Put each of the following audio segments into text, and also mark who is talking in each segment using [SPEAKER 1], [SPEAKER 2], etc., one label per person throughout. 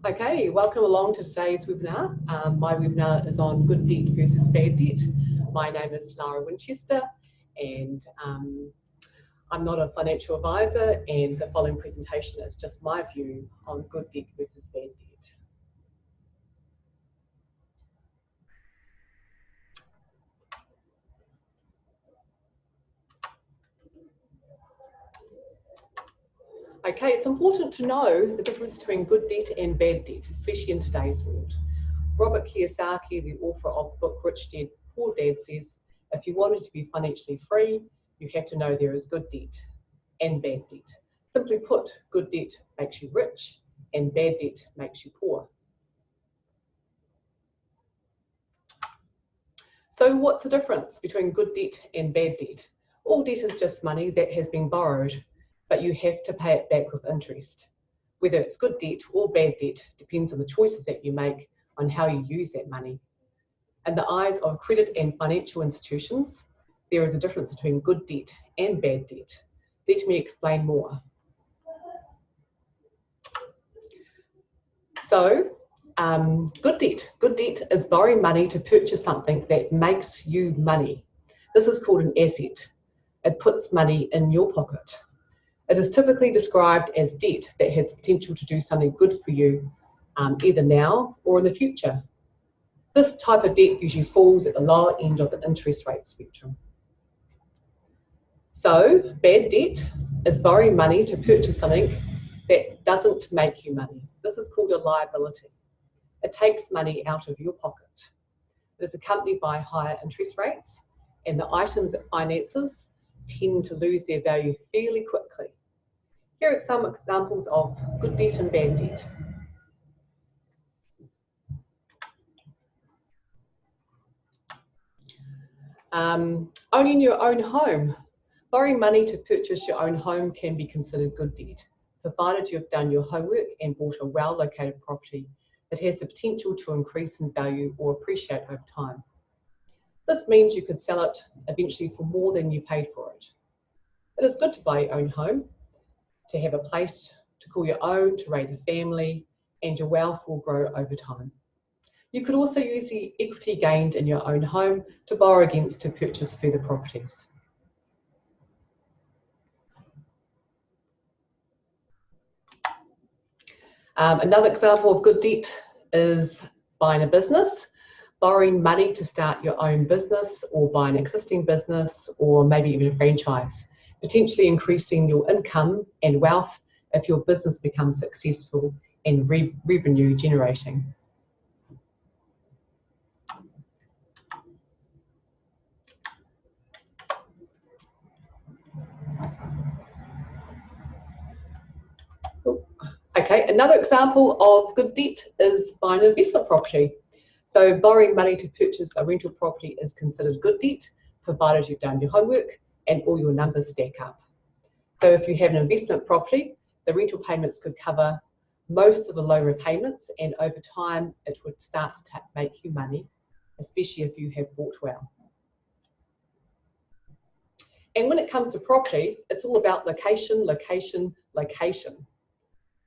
[SPEAKER 1] Okay, welcome along to today's webinar. My webinar is on good debt versus bad debt. My name is Lara Winchester and I'm not a financial advisor, and the following presentation is just my view on good debt versus bad debt. Okay, it's important to know the difference between good debt and bad debt, especially in today's world. Robert Kiyosaki, the author of the book Rich Dad, Poor Dad, says, if you wanted to be financially free, you have to know there is good debt and bad debt. Simply put, good debt makes you rich and bad debt makes you poor. So what's the difference between good debt and bad debt? All debt is just money that has been borrowed, but you have to pay it back with interest. Whether it's good debt or bad debt depends on the choices that you make on how you use that money. In the eyes of credit and financial institutions, there is a difference between good debt and bad debt. Let me explain more. So, good debt. Good debt is borrowing money to purchase something that makes you money. This is called an asset. It puts money in your pocket. It is typically described as debt that has the potential to do something good for you, either now or in the future. This type of debt usually falls at the lower end of the interest rate spectrum. So, bad debt is borrowing money to purchase something that doesn't make you money. This is called a liability. It takes money out of your pocket. It is accompanied by higher interest rates, and the items it finances tend to lose their value fairly quickly. Here are some examples of good debt and bad debt. Owning your own home. Borrowing money to purchase your own home can be considered good debt, provided you have done your homework and bought a well-located property that has the potential to increase in value or appreciate over time. This means you could sell it eventually for more than you paid for it. It is good to buy your own home, to have a place to call your own, to raise a family, and your wealth will grow over time. You could also use the equity gained in your own home to borrow against to purchase further properties. Another example of good debt is buying a business, borrowing money to start your own business or buy an existing business or maybe even a franchise, potentially increasing your income and wealth if your business becomes successful and revenue generating. Okay, another example of good debt is buying an investment property. So borrowing money to purchase a rental property is considered good debt, provided you've done your homework and all your numbers stack up. So if you have an investment property, the rental payments could cover most of the loan repayments, and over time it would start to make you money, especially if you have bought well. And when it comes to property, it's all about location, location, location.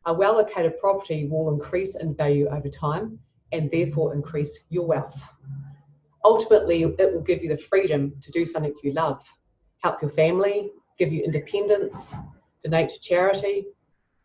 [SPEAKER 1] A well-located property will increase in value over time and therefore increase your wealth. Ultimately, it will give you the freedom to do something you love, help your family, give you independence, donate to charity,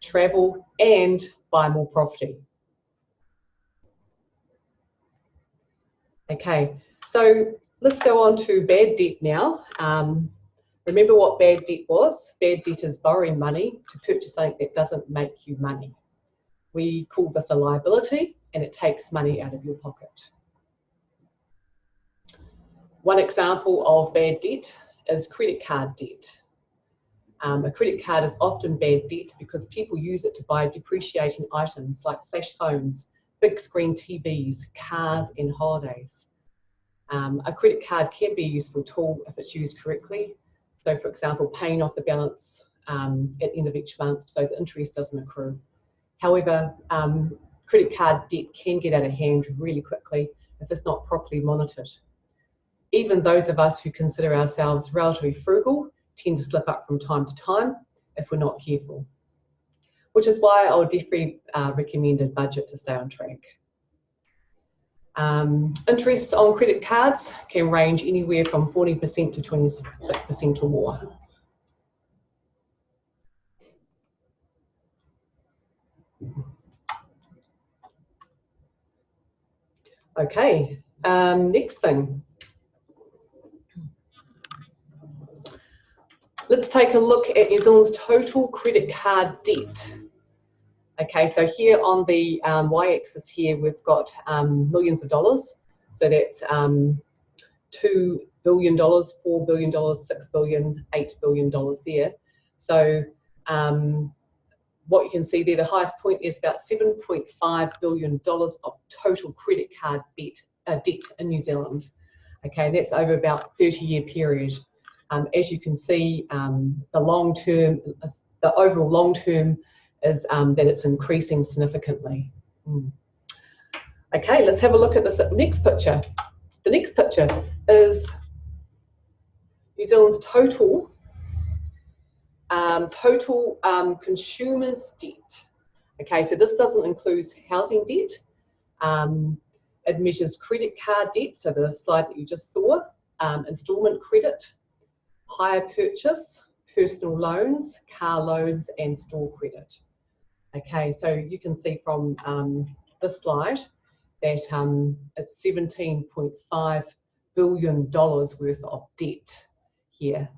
[SPEAKER 1] travel, and buy more property. Okay, so let's go on to bad debt now. Remember what bad debt was? Bad debt is borrowing money to purchase something that doesn't make you money. We call this a liability, and it takes money out of your pocket. One example of bad debt is credit card debt. A credit card is often bad debt because people use it to buy depreciating items like flash phones, big screen TVs, cars, and holidays. A credit card can be a useful tool if it's used correctly. So, for example, paying off the balance at the end of each month so the interest doesn't accrue. However, credit card debt can get out of hand really quickly if it's not properly monitored. Even those of us who consider ourselves relatively frugal tend to slip up from time to time if we're not careful. which is why I would definitely recommend a budget to stay on track. Interest on credit cards can range anywhere from 40% to 26% or more. Okay, next thing. Let's take a look at New Zealand's total credit card debt. Okay, so here on the y-axis here, we've got millions of dollars. So that's $2 billion, $4 billion, $6 billion, $8 billion there. So what you can see there, the highest point is about $7.5 billion of total credit card debt in New Zealand. Okay, that's over about a 30-year period. As you can see, the overall long term is that it's increasing significantly. Okay, let's have a look at this next picture. The next picture is New Zealand's total consumers' debt. Okay, so this doesn't include housing debt. It measures credit card debt, so the slide that you just saw, instalment credit, hire purchase, personal loans, car loans, and store credit. Okay, so you can see from this slide that it's $17.5 billion worth of debt here.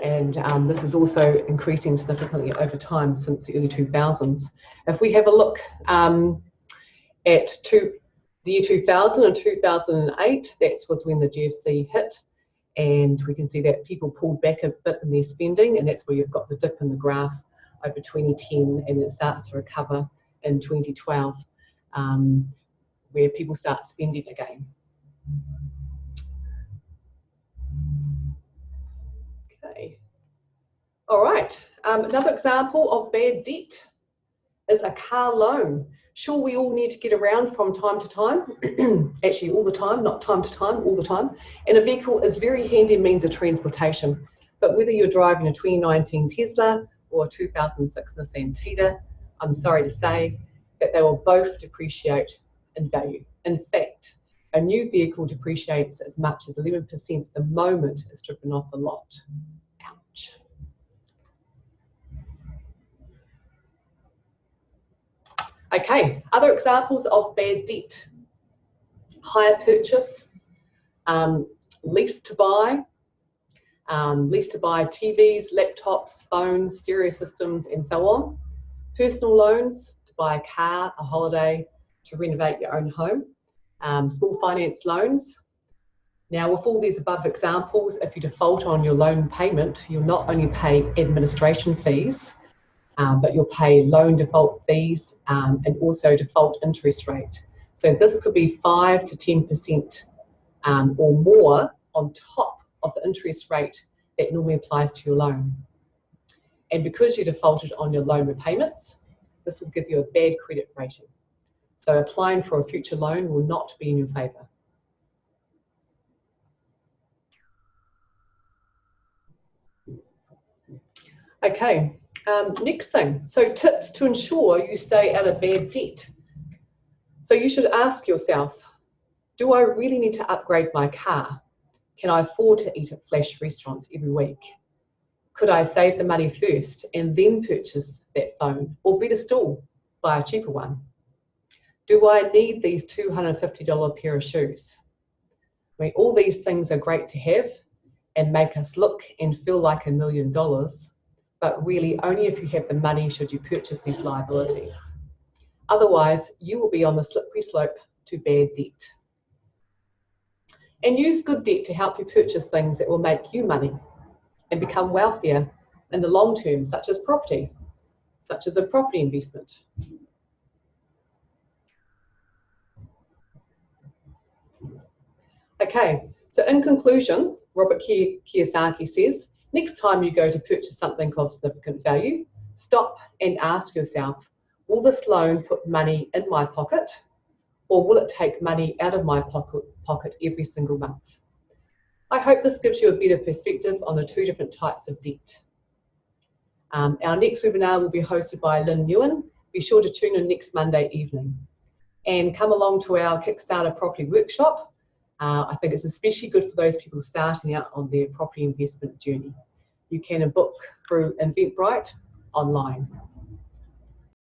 [SPEAKER 1] And this is also increasing significantly over time since the early 2000s. If we have a look at the year 2000 and 2008, that was when the GFC hit. And we can see that people pulled back a bit in their spending, and that's where you've got the dip in the graph over 2010, and it starts to recover in 2012, where people start spending again. Okay. All right. Another example of bad debt is a car loan. Sure, we all need to get around from time to time, actually all the time, not time to time, all the time. And a vehicle is very handy means of transportation. But whether you're driving a 2019 Tesla or a 2006 Nissan Tiida, I'm sorry to say that they will both depreciate in value. In fact, a new vehicle depreciates as much as 11% the moment it's driven off the lot. Ouch. Okay, other examples of bad debt. Hire purchase, lease to buy TVs, laptops, phones, stereo systems, and so on. Personal loans, to buy a car, a holiday, to renovate your own home. Small finance loans. Now, with all these above examples, if you default on your loan payment, you'll not only pay administration fees, but you'll pay loan default fees and also default interest rate. So this could be 5 to 10% or more on top of the interest rate that normally applies to your loan. And because you defaulted on your loan repayments, this will give you a bad credit rating. So applying for a future loan will not be in your favour. Okay, next thing. So tips to ensure you stay out of bad debt. So you should ask yourself, do I really need to upgrade my car? Can I afford to eat at flash restaurants every week? Could I save the money first and then purchase that phone? Or better still, buy a cheaper one? Do I need these $250 pair of shoes? I mean, all these things are great to have and make us look and feel like $1 million, but really only if you have the money should you purchase these liabilities. Otherwise, you will be on the slippery slope to bad debt. And use good debt to help you purchase things that will make you money and become wealthier in the long term, such as property, such as a property investment. Okay, so in conclusion, Robert Kiyosaki says, next time you go to purchase something of significant value, stop and ask yourself, will this loan put money in my pocket, or will it take money out of my pocket every single month? I hope this gives you a better perspective on the two different types of debt. Our next webinar will be hosted by Lynn Ewan. Be sure to tune in next Monday evening. And come along to our Kickstarter property workshop. I think it's especially good for those people starting out on their property investment journey. You can book through Eventbrite online.